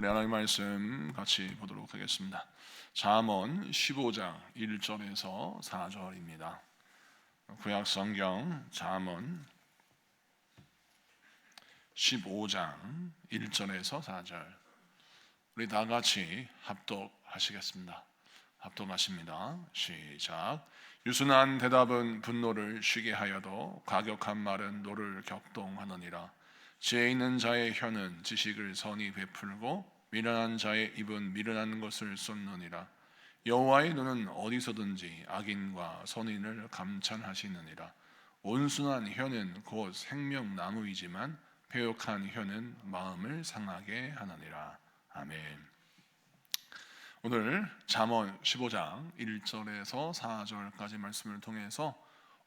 우리 하나님 말씀 같이 보도록 하겠습니다. 잠언 15장 1절에서 4절입니다. 구약 성경 잠언 15장 1절에서 4절. 우리 다 같이 합독하시겠습니다. 합독하십니다. 시작. 유순한 대답은 분노를 쉬게 하여도 과격한 말은 노를 격동하느니라. 지혜 있는 자의 혀는 지식을 선히 베풀고 미련한 자의 입은 미련한 것을 쏟느니라. 여호와의 눈은 어디서든지 악인과 선인을 감찰하시느니라. 온순한 혀는 곧 생명나무이지만 배역한 혀는 마음을 상하게 하느니라. 아멘. 오늘 잠언 15장 1절에서 4절까지 말씀을 통해서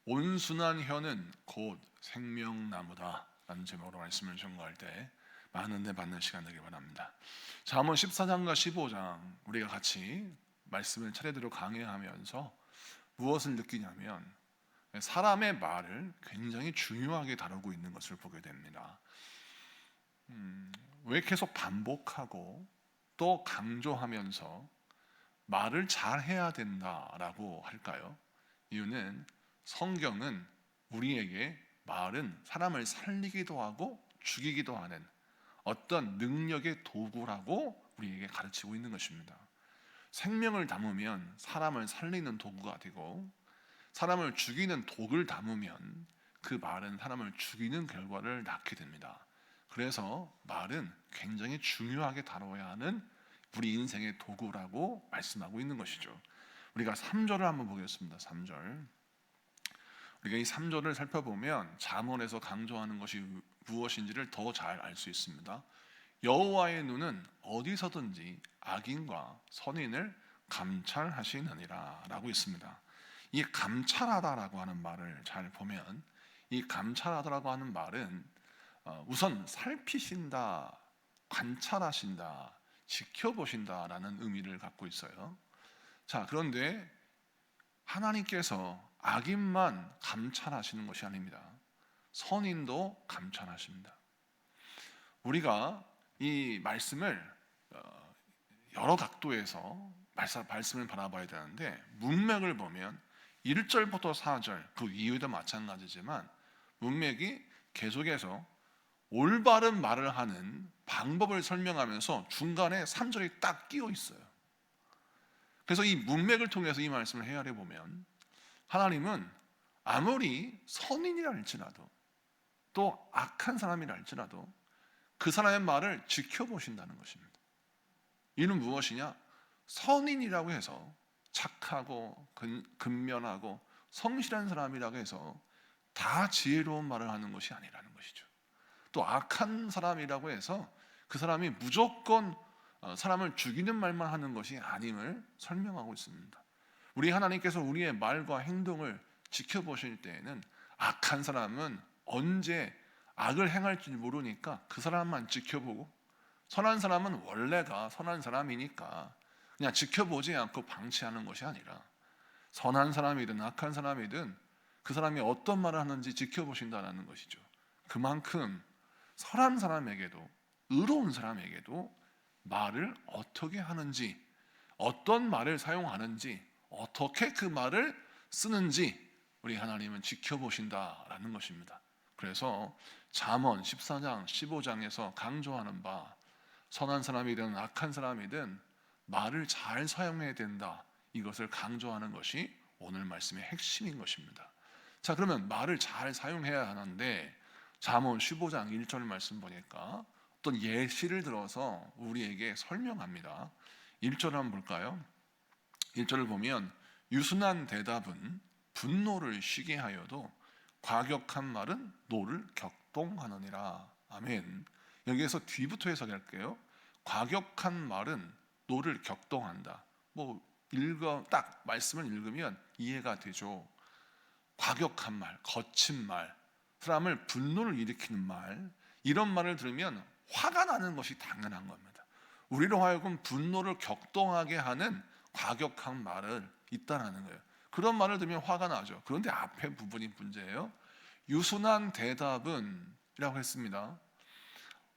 온순한 혀는 곧 생명나무다 라는 제목으로 말씀을 전거할 때 많은 데 받는 시간 되길 바랍니다. 잠언 14장과 15장 우리가 같이 말씀을 차례대로 강해하면서 무엇을 느끼냐면 사람의 말을 굉장히 중요하게 다루고 있는 것을 보게 됩니다. 왜 계속 반복하고 또 강조하면서 말을 잘 해야 된다라고 할까요? 이유는 성경은 우리에게 말은 사람을 살리기도 하고 죽이기도 하는 어떤 능력의 도구라고 우리에게 가르치고 있는 것입니다. 생명을 담으면 사람을 살리는 도구가 되고 사람을 죽이는 독을 담으면 그 말은 사람을 죽이는 결과를 낳게 됩니다. 그래서 말은 굉장히 중요하게 다뤄야 하는 우리 인생의 도구라고 말씀하고 있는 것이죠. 우리가 3절을 한번 보겠습니다. 3절. 우리가 이 3절을 살펴보면 잠언에서 강조하는 것이 무엇인지를 더 잘 알 수 있습니다. 여호와의 눈은 어디서든지 악인과 선인을 감찰하시느니라 라고 있습니다. 이 감찰하다라고 하는 말을 잘 보면 이 감찰하다라고 하는 말은 우선 살피신다, 관찰하신다, 지켜보신다라는 의미를 갖고 있어요. 자, 그런데 하나님께서 악인만 감찰하시는 것이 아닙니다. 선인도 감찰하십니다. 우리가 이 말씀을 여러 각도에서 말씀을 바라봐야 되는데 문맥을 보면 1절부터 4절 그 이후에도 마찬가지지만 문맥이 계속해서 올바른 말을 하는 방법을 설명하면서 중간에 3절이 딱 끼어 있어요. 그래서 이 문맥을 통해서 이 말씀을 헤아려 보면 하나님은 아무리 선인이라 할지라도 또 악한 사람이라 할지라도 그 사람의 말을 지켜보신다는 것입니다. 이는 무엇이냐? 선인이라고 해서 착하고 근면하고 성실한 사람이라고 해서 다 지혜로운 말을 하는 것이 아니라는 것이죠. 또 악한 사람이라고 해서 그 사람이 무조건 사람을 죽이는 말만 하는 것이 아님을 설명하고 있습니다. 우리 하나님께서 우리의 말과 행동을 지켜보실 때에는 악한 사람은 언제 악을 행할지 모르니까 그 사람만 지켜보고 선한 사람은 원래가 선한 사람이니까 그냥 지켜보지 않고 방치하는 것이 아니라 선한 사람이든 악한 사람이든 그 사람이 어떤 말을 하는지 지켜보신다는 것이죠. 그만큼 선한 사람에게도 의로운 사람에게도 말을 어떻게 하는지, 어떤 말을 사용하는지, 어떻게 그 말을 쓰는지 우리 하나님은 지켜보신다라는 것입니다. 그래서 잠언 14장, 15장에서 강조하는 바 선한 사람이든 악한 사람이든 말을 잘 사용해야 된다. 이것을 강조하는 것이 오늘 말씀의 핵심인 것입니다. 자, 그러면 말을 잘 사용해야 하는데 잠언 15장 1절 말씀 보니까 어떤 예시를 들어서 우리에게 설명합니다. 1절 한번 볼까요? 1절을 보면 유순한 대답은 분노를 쉬게 하여도 과격한 말은 노를 격동하느니라. 아멘. 여기에서 뒤부터 해석할게요. 과격한 말은 노를 격동한다. 딱 말씀을 읽으면 이해가 되죠. 과격한 말, 거친 말, 사람을 분노를 일으키는 말, 이런 말을 들으면 화가 나는 것이 당연한 겁니다. 우리로 하여금 분노를 격동하게 하는 과격한 말을 있다라는 거예요. 그런 말을 들으면 화가 나죠. 그런데 앞에 부분이 문제예요. 유순한 대답은 이라고 했습니다.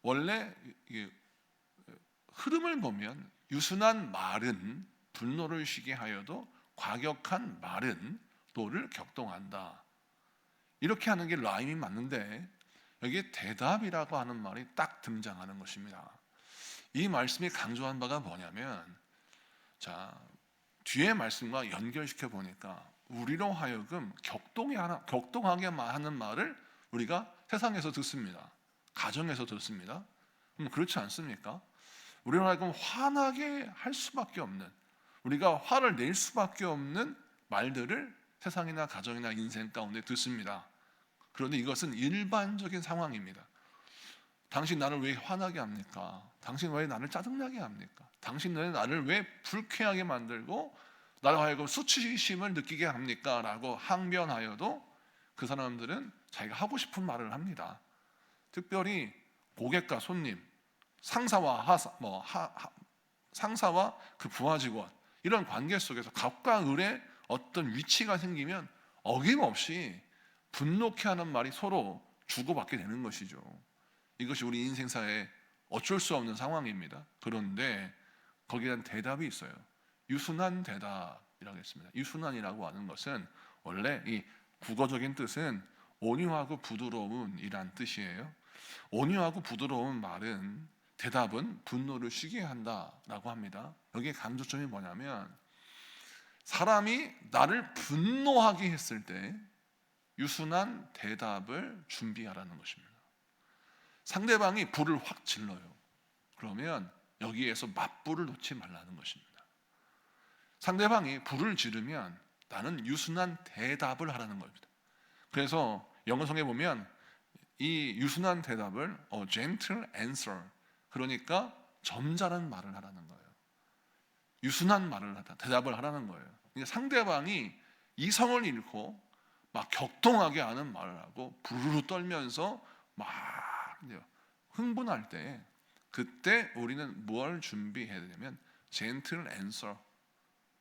원래 흐름을 보면 유순한 말은 분노를 쉬게 하여도 과격한 말은 또를 격동한다. 이렇게 하는 게 라임이 맞는데 여기에 대답이라고 하는 말이 딱 등장하는 것입니다. 이 말씀이 강조한 바가 뭐냐면, 자, 뒤에 말씀과 연결시켜 보니까 우리로 하여금 격동하게 하는 말을 우리가 세상에서 듣습니다. 가정에서 듣습니다. 그렇지 않습니까? 우리로 하여금 화나게 할 수밖에 없는, 우리가 화를 낼 수밖에 없는 말들을 세상이나 가정이나 인생 가운데 듣습니다. 그런데 이것은 일반적인 상황입니다. 당신 나를 왜 화나게 합니까? 당신 왜 나를 짜증나게 합니까? 당신 왜 나를 왜 불쾌하게 만들고 나를 하여금 수치심을 느끼게 합니까? 라고 항변하여도 그 사람들은 자기가 하고 싶은 말을 합니다. 특별히 고객과 손님, 상사와 그 부하 직원, 이런 관계 속에서 갑과 을의 어떤 위치가 생기면 어김없이 분노케 하는 말이 서로 주고받게 되는 것이죠. 이것이 우리 인생사에 어쩔 수 없는 상황입니다. 그런데 거기에 대한 대답이 있어요. 유순한 대답이라고 했습니다. 유순한이라고 하는 것은 원래 이 국어적인 뜻은 온유하고 부드러움이란 뜻이에요. 온유하고 부드러운 말은, 대답은 분노를 쉬게 한다라고 합니다. 여기에 강조점이 뭐냐면, 사람이 나를 분노하게 했을 때 유순한 대답을 준비하라는 것입니다. 상대방이 불을 확 질러요. 그러면 여기에서 맞불을 놓지 말라는 것입니다. 상대방이 불을 지르면 나는 유순한 대답을 하라는 겁니다. 그래서 영어성에 보면 이 유순한 대답을 gentle answer, 그러니까 점잖은 말을 하라는 거예요. 유순한 말을 하다, 대답을 하라는 거예요. 그러니까 상대방이 이성을 잃고 막 격동하게 하는 말을 하고 부르르 떨면서 막 흥분할 때, 그때 우리는 뭘 준비해야 되냐면 gentle answer,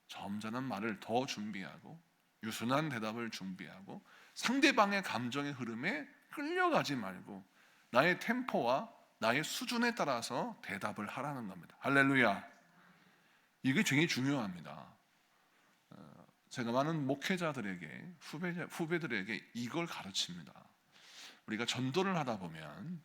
점잖은 말을 더 준비하고 유순한 대답을 준비하고 상대방의 감정의 흐름에 끌려가지 말고 나의 템포와 나의 수준에 따라서 대답을 하라는 겁니다. 할렐루야. 이게 굉장히 중요합니다. 제가 많은 목회자들에게, 후배들에게 이걸 가르칩니다. 우리가 전도를 하다 보면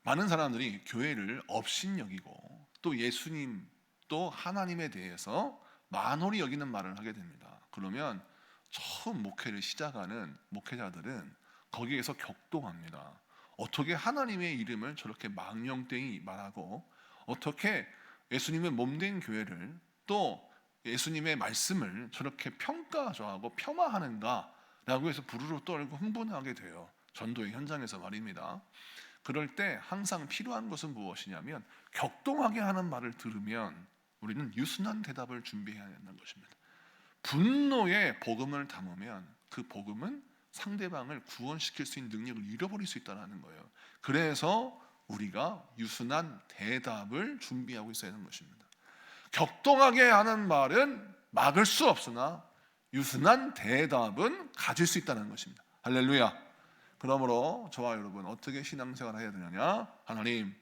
많은 사람들이 교회를 업신여기고 또 예수님, 또 하나님에 대해서 만홀히 여기는 말을 하게 됩니다. 그러면 처음 목회를 시작하는 목회자들은 거기에서 격동합니다. 어떻게 하나님의 이름을 저렇게 망령되이 말하고, 어떻게 예수님의 몸된 교회를, 또 예수님의 말씀을 저렇게 평가조하고 폄하하는가 라고 해서 부르르 떨고 흥분하게 돼요. 전도의 현장에서 말입니다. 그럴 때 항상 필요한 것은 무엇이냐면, 격동하게 하는 말을 들으면 우리는 유순한 대답을 준비해야 한다는 것입니다. 분노의 복음을 담으면 그 복음은 상대방을 구원시킬 수 있는 능력을 잃어버릴 수 있다는 거예요. 그래서 우리가 유순한 대답을 준비하고 있어야 하는 것입니다. 격동하게 하는 말은 막을 수 없으나 유순한 대답은 가질 수 있다는 것입니다. 할렐루야. 그러므로 저와 여러분 어떻게 신앙생활을 해야 되느냐? 하나님,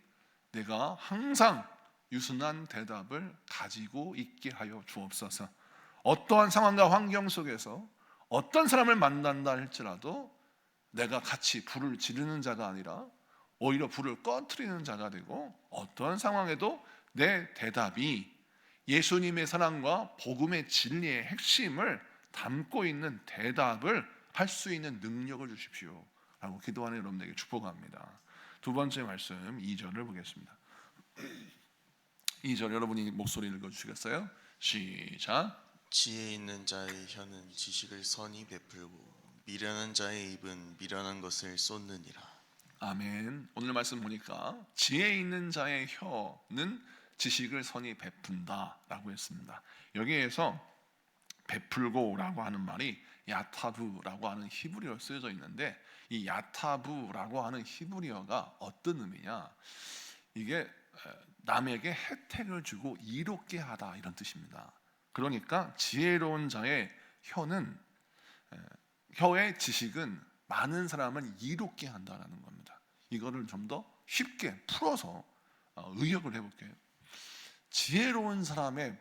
내가 항상 유순한 대답을 가지고 있게 하여 주옵소서. 어떠한 상황과 환경 속에서 어떤 사람을 만난다 할지라도 내가 같이 불을 지르는 자가 아니라 오히려 불을 꺼트리는 자가 되고, 어떠한 상황에도 내 대답이 예수님의 사랑과 복음의 진리의 핵심을 담고 있는 대답을 할 수 있는 능력을 주십시오 라고 기도하는 여러분에게 축복합니다. 두 번째 말씀 2절을 보겠습니다. 2절 여러분이 목소리 읽어주시겠어요? 시작. 지혜 있는 자의 혀는 지식을 선히 베풀고 미련한 자의 입은 미련한 것을 쏟느니라. 아멘. 오늘 말씀 보니까 지혜 있는 자의 혀는 지식을 선히 베푼다 라고 했습니다. 여기에서 베풀고라고 하는 말이 야타부라고 하는 히브리어로 쓰여져 있는데, 이 야타부라고 하는 히브리어가 어떤 의미냐, 이게 남에게 혜택을 주고 이롭게 하다 이런 뜻입니다. 그러니까 지혜로운 자의 혀의 지식은 많은 사람을 이롭게 한다라는 겁니다. 이거를 좀 더 쉽게 풀어서 의역을 해볼게요. 지혜로운 사람의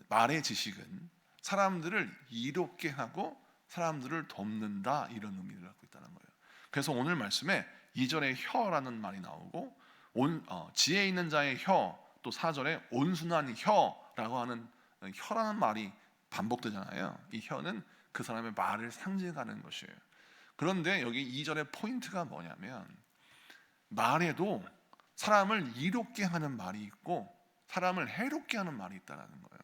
말의 지식은 사람들을 이롭게 하고 사람들을 돕는다, 이런 의미를 갖고 있다는 거예요. 그래서 오늘 말씀에 2절에 혀라는 말이 나오고 지혜 있는 자의 혀, 또 4절에 온순한 혀라고 하는 혀라는 말이 반복되잖아요. 이 혀는 그 사람의 말을 상징하는 것이에요. 그런데 여기 2절의 포인트가 뭐냐면 말에도 사람을 이롭게 하는 말이 있고 사람을 해롭게 하는 말이 있다는 거예요.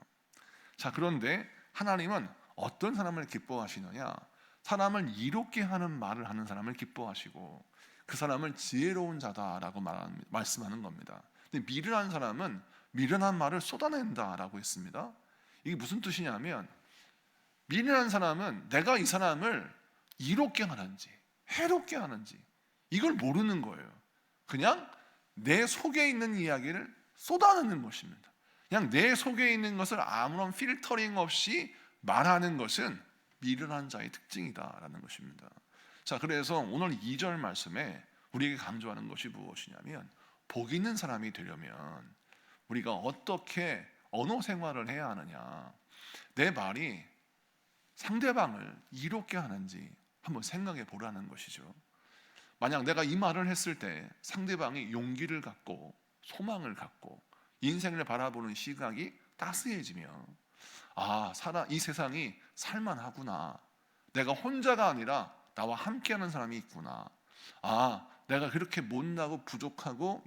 자, 그런데 하나님은 어떤 사람을 기뻐하시느냐? 사람을 이롭게 하는 말을 하는 사람을 기뻐하시고 그 사람을 지혜로운 자다라고 말씀하는 겁니다. 근데 미련한 사람은 미련한 말을 쏟아낸다라고 했습니다. 이게 무슨 뜻이냐면 미련한 사람은 내가 이 사람을 이롭게 하는지 해롭게 하는지 이걸 모르는 거예요. 그냥 내 속에 있는 이야기를 쏟아내는 것입니다. 그냥 내 속에 있는 것을 아무런 필터링 없이 말하는 것은 미련한 자의 특징이다라는 것입니다. 자, 그래서 오늘 2절 말씀에 우리에게 강조하는 것이 무엇이냐면 복 있는 사람이 되려면 우리가 어떻게 언어 생활을 해야 하느냐, 내 말이 상대방을 이롭게 하는지 한번 생각해 보라는 것이죠. 만약 내가 이 말을 했을 때 상대방이 용기를 갖고 소망을 갖고 인생을 바라보는 시각이 따스해지면 이 세상이 살만하구나, 내가 혼자가 아니라 나와 함께하는 사람이 있구나, 내가 그렇게 못나고 부족하고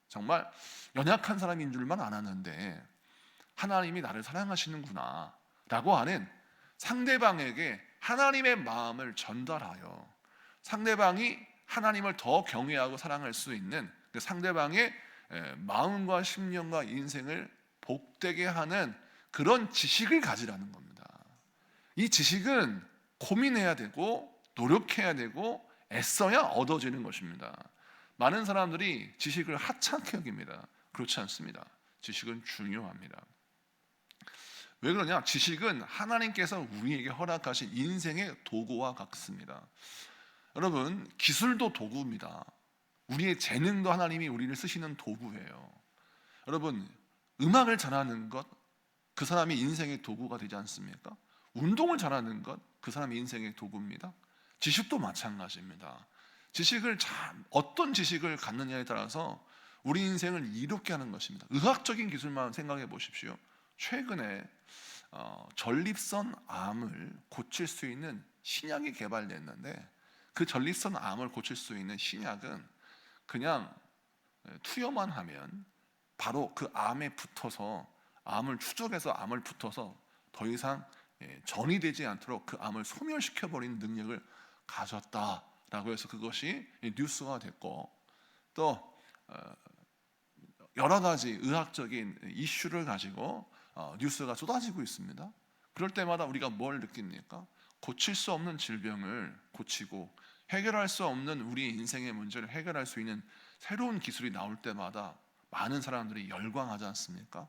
정말 연약한 사람인 줄만 알았는데 하나님이 나를 사랑하시는구나 라고 하는 상대방에게 하나님의 마음을 전달하여 상대방이 하나님을 더 경외하고 사랑할 수 있는 그 상대방의 마음과 심령과 인생을 복되게 하는 그런 지식을 가지라는 겁니다. 이 지식은 고민해야 되고 노력해야 되고 애써야 얻어지는 것입니다. 많은 사람들이 지식을 하찮게 여깁니다. 그렇지 않습니다. 지식은 중요합니다. 왜 그러냐? 지식은 하나님께서 우리에게 허락하신 인생의 도구와 같습니다. 여러분, 기술도 도구입니다. 우리의 재능도 하나님이 우리를 쓰시는 도구예요. 여러분, 음악을 잘하는 것, 그 사람이 인생의 도구가 되지 않습니까? 운동을 잘하는 것, 그 사람이 인생의 도구입니다. 지식도 마찬가지입니다. 어떤 지식을 갖느냐에 따라서 우리 인생을 이롭게 하는 것입니다. 의학적인 기술만 생각해 보십시오. 최근에 전립선 암을 고칠 수 있는 신약이 개발됐는데 그 전립선 암을 고칠 수 있는 신약은 그냥 투여만 하면 바로 그 암에 붙어서 암을 추적해서 암을 붙어서 더 이상 전이 되지 않도록 그 암을 소멸시켜 버리는 능력을 가졌다라고 해서 그것이 뉴스가 됐고, 또 여러 가지 의학적인 이슈를 가지고 뉴스가 쏟아지고 있습니다. 그럴 때마다 우리가 뭘 느낍니까? 고칠 수 없는 질병을 고치고 해결할 수 없는 우리 인생의 문제를 해결할 수 있는 새로운 기술이 나올 때마다 많은 사람들이 열광하지 않습니까?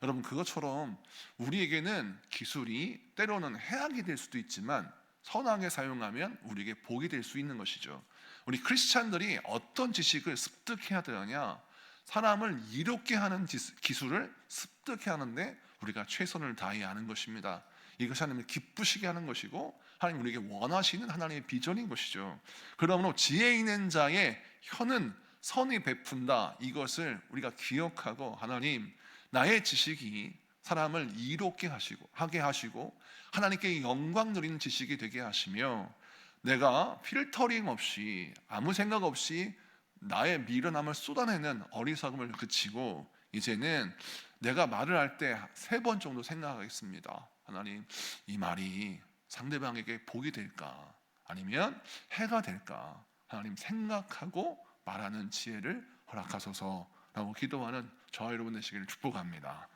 여러분, 그것처럼 우리에게는 기술이 때로는 해악이 될 수도 있지만 선하게 사용하면 우리에게 복이 될 수 있는 것이죠. 우리 크리스찬들이 어떤 지식을 습득해야 되느냐? 사람을 이롭게 하는 기술을 습득해야 하는데 우리가 최선을 다해야 하는 것입니다. 이것이 하나님을 기쁘시게 하는 것이고 하나님 우리에게 원하시는 하나님의 비전인 것이죠. 그러므로 지혜 있는 자의 혀는 선이 베푼다, 이것을 우리가 기억하고 하나님, 나의 지식이 사람을 이롭게 하게 하시고 하나님께 영광 누리는 지식이 되게 하시며 내가 필터링 없이 아무 생각 없이 나의 미련함을 쏟아내는 어리석음을 그치고 이제는 내가 말을 할 때 3번 정도 생각하겠습니다. 하나님, 이 말이 상대방에게 복이 될까 아니면 해가 될까 하나님 생각하고 말하는 지혜를 허락하소서라고 기도하는 저와 여러분 되시기를 축복합니다.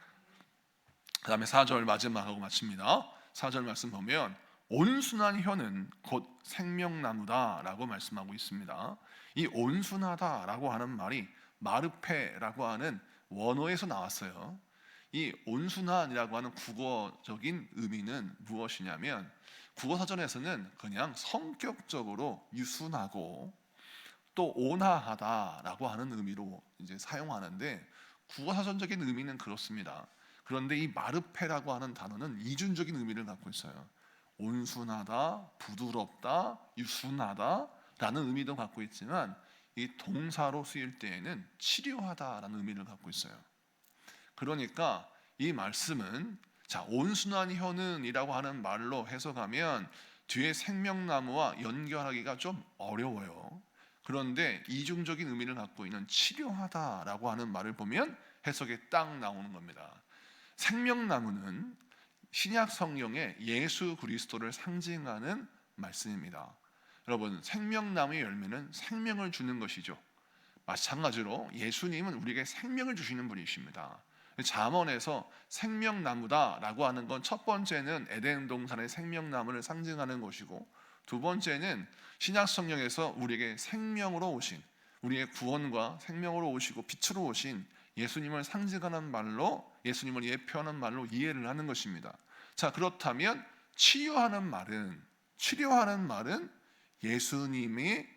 그 다음에 4절 마지막하고 마칩니다. 4절 말씀 보면 온순한 혀는 곧 생명나무다라고 말씀하고 있습니다. 이 온순하다라고 하는 말이 마르페라고 하는 원어에서 나왔어요. 이 온순한이라고 하는 국어적인 의미는 무엇이냐면 국어사전에서는 그냥 성격적으로 유순하고 또 온화하다라고 하는 의미로 이제 사용하는데 국어사전적인 의미는 그렇습니다. 그런데 이 마르페라고 하는 단어는 이중적인 의미를 갖고 있어요. 온순하다, 부드럽다, 유순하다 라는 의미도 갖고 있지만 이 동사로 쓰일 때에는 치료하다라는 의미를 갖고 있어요. 그러니까 이 말씀은 온순한 혀는이라고 하는 말로 해석하면 뒤에 생명나무와 연결하기가 좀 어려워요. 그런데 이중적인 의미를 갖고 있는 치료하다라고 하는 말을 보면 해석에 딱 나오는 겁니다. 생명나무는 신약 성경에 예수 그리스도를 상징하는 말씀입니다. 여러분, 생명나무의 열매는 생명을 주는 것이죠. 마찬가지로 예수님은 우리에게 생명을 주시는 분이십니다. 잠언에서 생명나무다라고 하는 건 첫 번째는 에덴 동산의 생명나무를 상징하는 것이고, 두 번째는 신약 성경에서 우리에게 생명으로 오신, 우리의 구원과 생명으로 오시고 빛으로 오신 예수님을 상징하는 말로, 예수님을 예표하는 말로 이해를 하는 것입니다. 그렇다면 치유하는 말은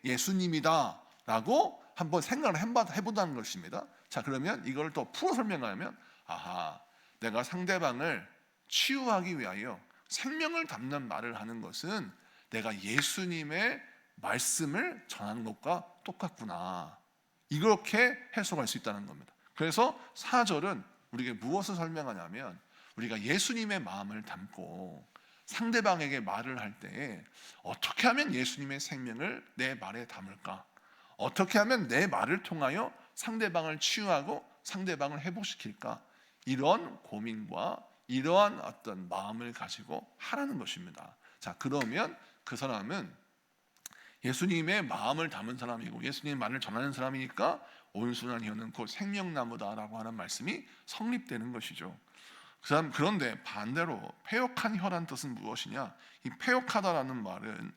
예수님이다라고 한번 생각을 해본다는 것입니다. 그러면 이걸 또 풀어 설명하면, 내가 상대방을 치유하기 위하여 생명을 담는 말을 하는 것은 내가 예수님의 말씀을 전하는 것과 똑같구나, 이렇게 해석할 수 있다는 겁니다. 그래서 4절은 우리에게 무엇을 설명하냐면, 우리가 예수님의 마음을 담고 상대방에게 말을 할 때에 어떻게 하면 예수님의 생명을 내 말에 담을까, 어떻게 하면 내 말을 통하여 상대방을 치유하고 상대방을 회복시킬까, 이런 고민과 이러한 어떤 마음을 가지고 하라는 것입니다. 그러면 그 사람은 예수님의 마음을 담은 사람이고 예수님의 말을 전하는 사람이니까 온순한 혀는 곧 생명나무다라고 하는 말씀이 성립되는 것이죠. 그런데 반대로 패역한 혀란 뜻은 무엇이냐? 이 패역하다라는 말은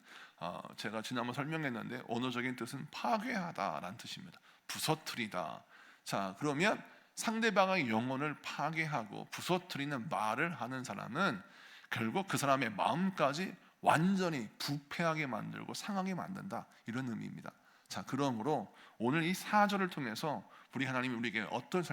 제가 지난번 설명했는데 언어적인 뜻은 파괴하다라는 뜻입니다. 부서뜨리다. 그러면 상대방의 영혼을 파괴하고 부서뜨리는 말을 하는 사람은 결국 그 사람의 마음까지 완전히 부패하게 만들고 상하게 만든다, 이런 의미입니다. 그러므로 오늘 이 4절을 통해서 우리 하나님이 우리에게 어떤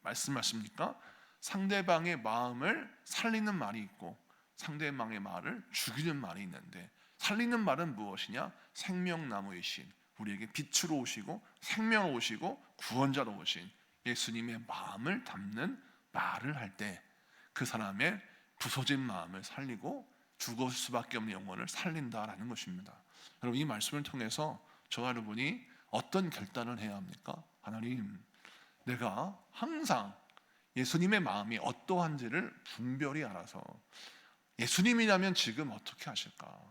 말씀하십니까? 상대방의 마음을 살리는 말이 있고 상대방의 말을 죽이는 말이 있는데, 살리는 말은 무엇이냐? 생명나무이신, 우리에게 빛으로 오시고 생명으로 오시고 구원자로 오신 예수님의 마음을 담는 말을 할 때 그 사람의 부서진 마음을 살리고 죽을 수밖에 없는 영혼을 살린다라는 것입니다. 여러분, 이 말씀을 통해서 저와 여러분이 어떤 결단을 해야 합니까? 하나님, 내가 항상 예수님의 마음이 어떠한지를 분별히 알아서, 예수님이라면 지금 어떻게 하실까?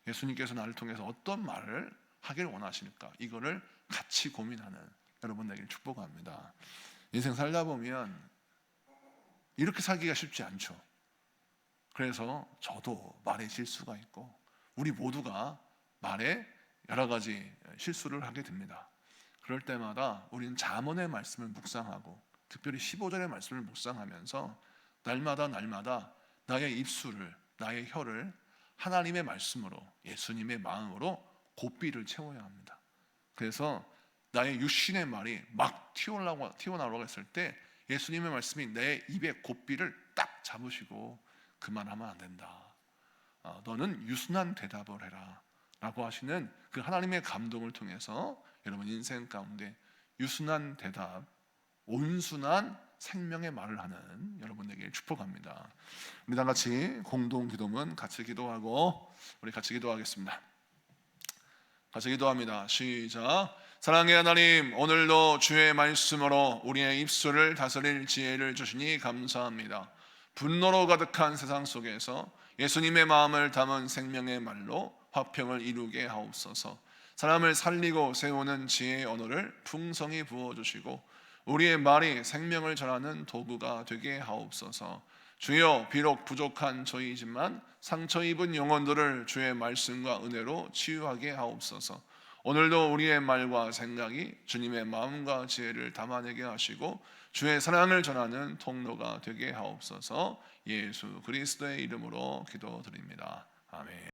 예수님께서 나를 통해서 어떤 말을 하길 원하실까? 이거를 같이 고민하는 여러분 되길 축복합니다. 인생 살다 보면 이렇게 살기가 쉽지 않죠. 그래서 저도 말에 실수가 있고 우리 모두가 말에 여러 가지 실수를 하게 됩니다. 그럴 때마다 우리는 잠언의 말씀을 묵상하고 특별히 15절의 말씀을 묵상하면서 날마다 나의 입술을, 나의 혀를 하나님의 말씀으로, 예수님의 마음으로 고삐를 채워야 합니다. 그래서 나의 육신의 말이 막 튀어나오라고 했을 때 예수님의 말씀이 내 입의 고삐를 딱 잡으시고 그만하면 안 된다. 너는 유순한 대답을 해라 라고 하시는 그 하나님의 감동을 통해서 여러분 인생 가운데 유순한 대답, 온순한 생명의 말을 하는 여러분에게 축복합니다. 우리 다 같이 공동 기도문 같이 기도하고 우리 같이 기도하겠습니다. 같이 기도합니다. 시작. 사랑의 하나님, 오늘도 주의 말씀으로 우리의 입술을 다스릴 지혜를 주시니 감사합니다. 분노로 가득한 세상 속에서 예수님의 마음을 담은 생명의 말로 화평을 이루게 하옵소서. 사람을 살리고 세우는 지혜의 언어를 풍성히 부어주시고 우리의 말이 생명을 전하는 도구가 되게 하옵소서. 주여, 비록 부족한 저희지만 상처 입은 영혼들을 주의 말씀과 은혜로 치유하게 하옵소서. 오늘도 우리의 말과 생각이 주님의 마음과 지혜를 담아내게 하시고 주의 사랑을 전하는 통로가 되게 하옵소서. 예수 그리스도의 이름으로 기도드립니다. 아멘.